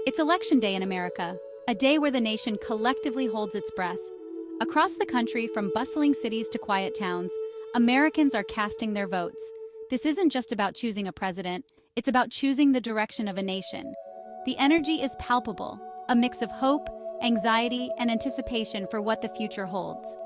It's Election Day in America, a day where the nation collectively holds its breath. Across the country, from bustling cities to quiet towns, Americans are casting their votes. This isn't just about choosing a president, it's about choosing the direction of a nation. The energy is palpable, a mix of hope, anxiety, and anticipation for what the future holds.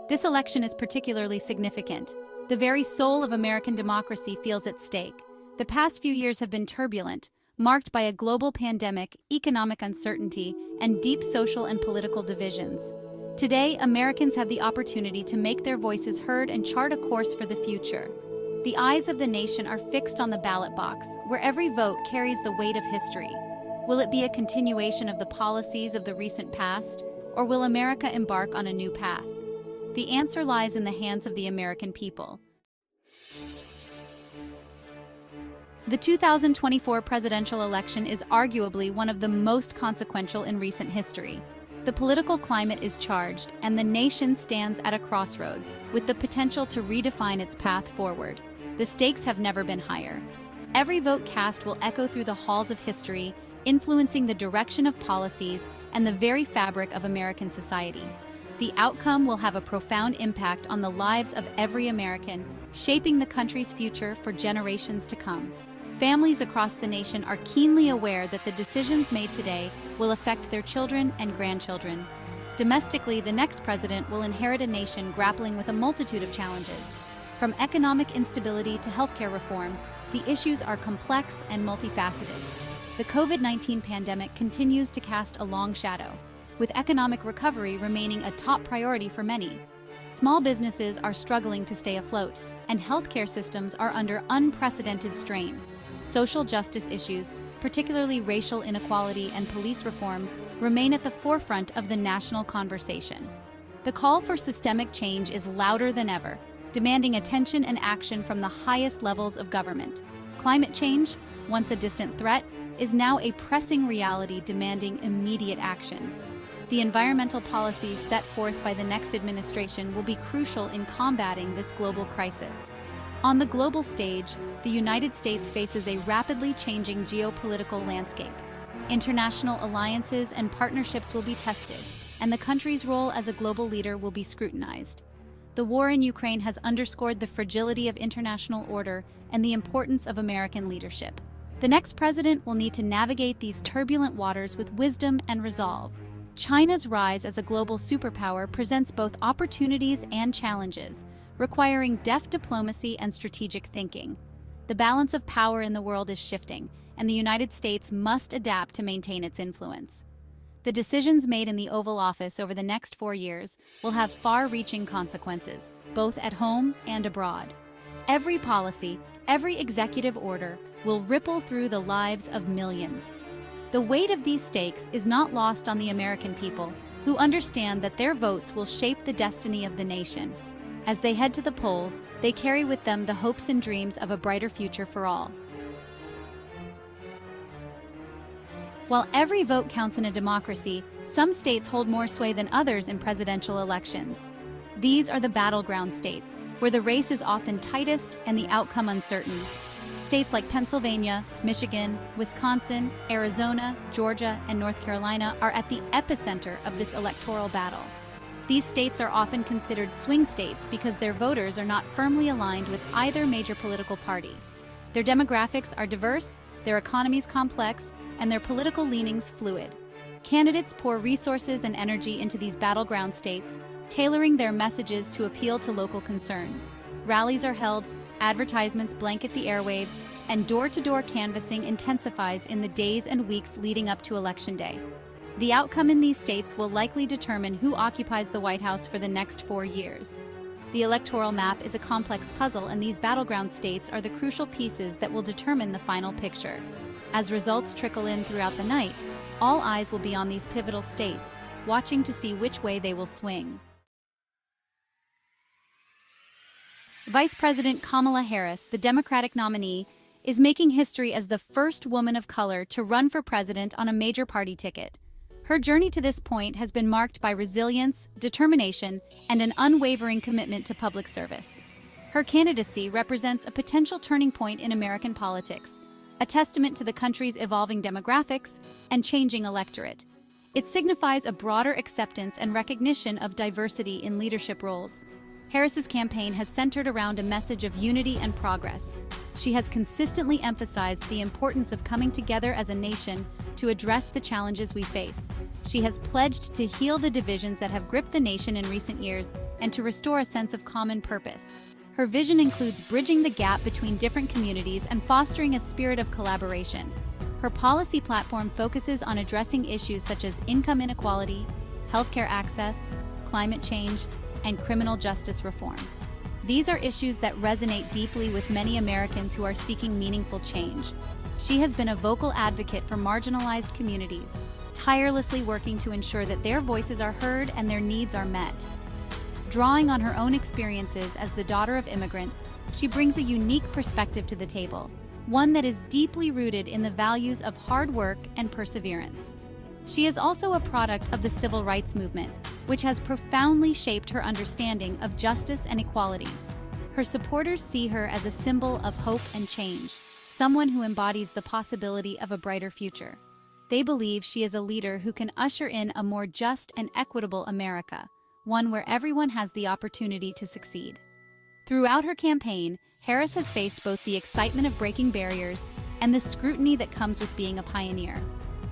This election is particularly significant. The very soul of American democracy feels at stake. The past few years have been turbulent, marked by a global pandemic, economic uncertainty, and deep social and political divisions. Today, Americans have the opportunity to make their voices heard and chart a course for the future. The eyes of the nation are fixed on the ballot box, where every vote carries the weight of history. Will it be a continuation of the policies of the recent past, or will America embark on a new path? The answer lies in the hands of the American people. The 2024 presidential election is arguably one of the most consequential in recent history. The political climate is charged, and the nation stands at a crossroads, with the potential to redefine its path forward. The stakes have never been higher. Every vote cast will echo through the halls of history, influencing the direction of policies and the very fabric of American society. The outcome will have a profound impact on the lives of every American, shaping the country's future for generations to come. Families across the nation are keenly aware that the decisions made today will affect their children and grandchildren. Domestically, the next president will inherit a nation grappling with a multitude of challenges. From economic instability to healthcare reform, the issues are complex and multifaceted. The COVID-19 pandemic continues to cast a long shadow, with economic recovery remaining a top priority for many. Small businesses are struggling to stay afloat, and healthcare systems are under unprecedented strain. Social justice issues, particularly racial inequality and police reform, remain at the forefront of the national conversation. The call for systemic change is louder than ever, demanding attention and action from the highest levels of government. Climate change, once a distant threat, is now a pressing reality demanding immediate action. The environmental policies set forth by the next administration will be crucial in combating this global crisis. On the global stage, the United States faces a rapidly changing geopolitical landscape. International alliances and partnerships will be tested, and the country's role as a global leader will be scrutinized. The war in Ukraine has underscored the fragility of international order and the importance of American leadership. The next president will need to navigate these turbulent waters with wisdom and resolve. China's rise as a global superpower presents both opportunities and challenges, requiring deft diplomacy and strategic thinking. The balance of power in the world is shifting, and the United States must adapt to maintain its influence. The decisions made in the Oval Office over the next 4 years will have far-reaching consequences, both at home and abroad. Every policy, every executive order will ripple through the lives of millions. The weight of these stakes is not lost on the American people, who understand that their votes will shape the destiny of the nation. As they head to the polls, they carry with them the hopes and dreams of a brighter future for all. While every vote counts in a democracy, some states hold more sway than others in presidential elections. These are the battleground states, where the race is often tightest and the outcome uncertain. States like Pennsylvania, Michigan, Wisconsin, Arizona, Georgia, and North Carolina are at the epicenter of this electoral battle. These states are often considered swing states because their voters are not firmly aligned with either major political party. Their demographics are diverse, their economies complex, and their political leanings fluid. Candidates pour resources and energy into these battleground states, tailoring their messages to appeal to local concerns. Rallies are held, advertisements blanket the airwaves, and door-to-door canvassing intensifies in the days and weeks leading up to Election Day. The outcome in these states will likely determine who occupies the White House for the next 4 years. The electoral map is a complex puzzle, and these battleground states are the crucial pieces that will determine the final picture. As results trickle in throughout the night, all eyes will be on these pivotal states, watching to see which way they will swing. Vice President Kamala Harris, the Democratic nominee, is making history as the first woman of color to run for president on a major party ticket. Her journey to this point has been marked by resilience, determination, and an unwavering commitment to public service. Her candidacy represents a potential turning point in American politics, a testament to the country's evolving demographics and changing electorate. It signifies a broader acceptance and recognition of diversity in leadership roles. Harris's campaign has centered around a message of unity and progress. She has consistently emphasized the importance of coming together as a nation to address the challenges we face. She has pledged to heal the divisions that have gripped the nation in recent years and to restore a sense of common purpose. Her vision includes bridging the gap between different communities and fostering a spirit of collaboration. Her policy platform focuses on addressing issues such as income inequality, healthcare access, climate change, and criminal justice reform. These are issues that resonate deeply with many Americans who are seeking meaningful change. She has been a vocal advocate for marginalized communities, tirelessly working to ensure that their voices are heard and their needs are met. Drawing on her own experiences as the daughter of immigrants, she brings a unique perspective to the table, one that is deeply rooted in the values of hard work and perseverance. She is also a product of the civil rights movement, which has profoundly shaped her understanding of justice and equality. Her supporters see her as a symbol of hope and change, someone who embodies the possibility of a brighter future. They believe she is a leader who can usher in a more just and equitable America, one where everyone has the opportunity to succeed. Throughout her campaign, Harris has faced both the excitement of breaking barriers and the scrutiny that comes with being a pioneer.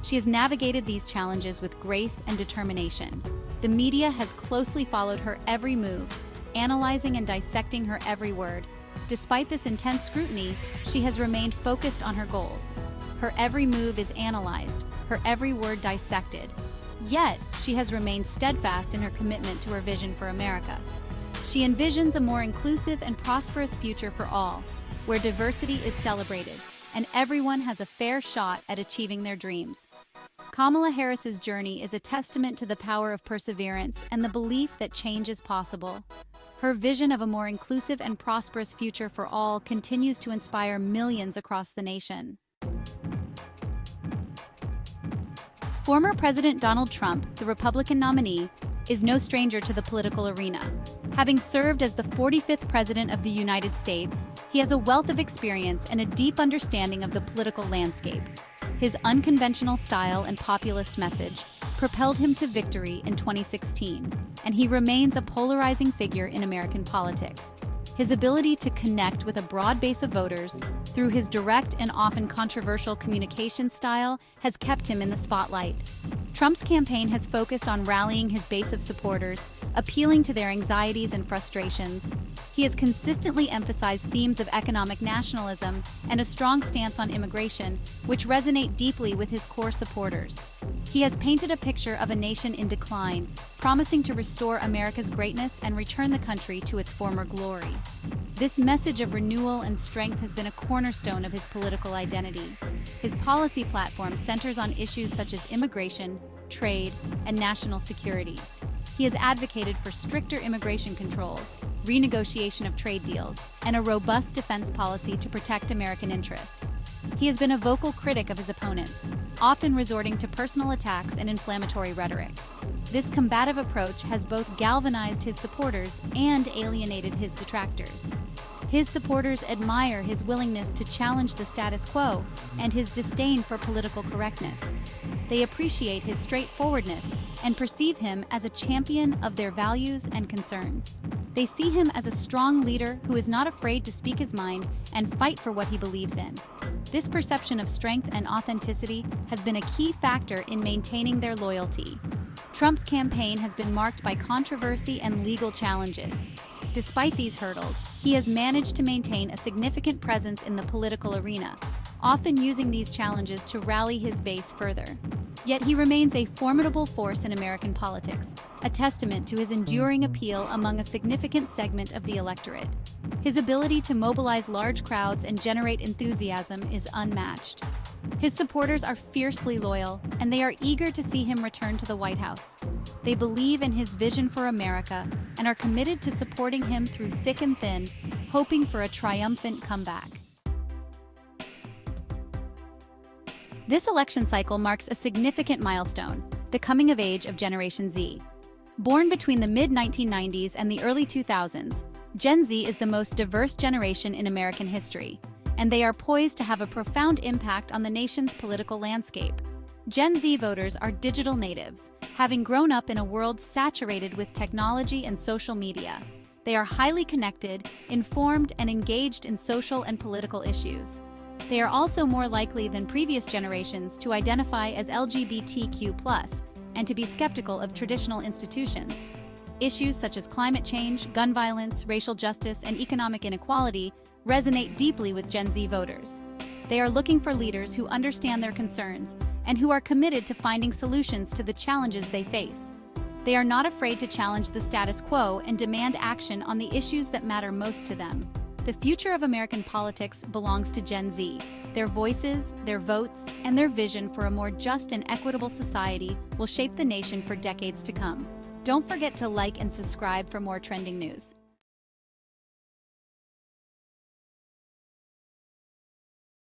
She has navigated these challenges with grace and determination. The media has closely followed her every move, analyzing and dissecting her every word. Despite this intense scrutiny, she has remained focused on her goals. Her every move is analyzed, her every word dissected. Yet, she has remained steadfast in her commitment to her vision for America. She envisions a more inclusive and prosperous future for all, where diversity is celebrated and everyone has a fair shot at achieving their dreams. Kamala Harris's journey is a testament to the power of perseverance and the belief that change is possible. Her vision of a more inclusive and prosperous future for all continues to inspire millions across the nation. Former President Donald Trump, the Republican nominee, is no stranger to the political arena. Having served as the 45th President of the United States, he has a wealth of experience and a deep understanding of the political landscape. His unconventional style and populist message propelled him to victory in 2016, and he remains a polarizing figure in American politics. His ability to connect with a broad base of voters through his direct and often controversial communication style has kept him in the spotlight. Trump's campaign has focused on rallying his base of supporters, appealing to their anxieties and frustrations. He has consistently emphasized themes of economic nationalism and a strong stance on immigration, which resonate deeply with his core supporters. He has painted a picture of a nation in decline, promising to restore America's greatness and return the country to its former glory. This message of renewal and strength has been a cornerstone of his political identity. His policy platform centers on issues such as immigration, trade, and national security. He has advocated for stricter immigration controls, renegotiation of trade deals, and a robust defense policy to protect American interests. He has been a vocal critic of his opponents, often resorting to personal attacks and inflammatory rhetoric. This combative approach has both galvanized his supporters and alienated his detractors. His supporters admire his willingness to challenge the status quo and his disdain for political correctness. They appreciate his straightforwardness and perceive him as a champion of their values and concerns. They see him as a strong leader who is not afraid to speak his mind and fight for what he believes in. This perception of strength and authenticity has been a key factor in maintaining their loyalty. Trump's campaign has been marked by controversy and legal challenges. Despite these hurdles, he has managed to maintain a significant presence in the political arena, often using these challenges to rally his base further. Yet he remains a formidable force in American politics, a testament to his enduring appeal among a significant segment of the electorate. His ability to mobilize large crowds and generate enthusiasm is unmatched. His supporters are fiercely loyal, and they are eager to see him return to the White House. They believe in his vision for America and are committed to supporting him through thick and thin, hoping for a triumphant comeback. This election cycle marks a significant milestone, the coming of age of Generation Z. Born between the mid-1990s and the early 2000s, Gen Z is the most diverse generation in American history. and they are poised to have a profound impact on the nation's political landscape. Gen Z voters are digital natives, having grown up in a world saturated with technology and social media. They are highly connected, informed, and engaged in social and political issues. They are also more likely than previous generations to identify as LGBTQ+, and to be skeptical of traditional institutions. Issues such as climate change, gun violence, racial justice, and economic inequality resonate deeply with Gen Z voters. They are looking for leaders who understand their concerns and who are committed to finding solutions to the challenges they face. They are not afraid to challenge the status quo and demand action on the issues that matter most to them. The future of American politics belongs to Gen Z. Their voices, their votes, and their vision for a more just and equitable society will shape the nation for decades to come. Don't forget to like and subscribe for more trending news.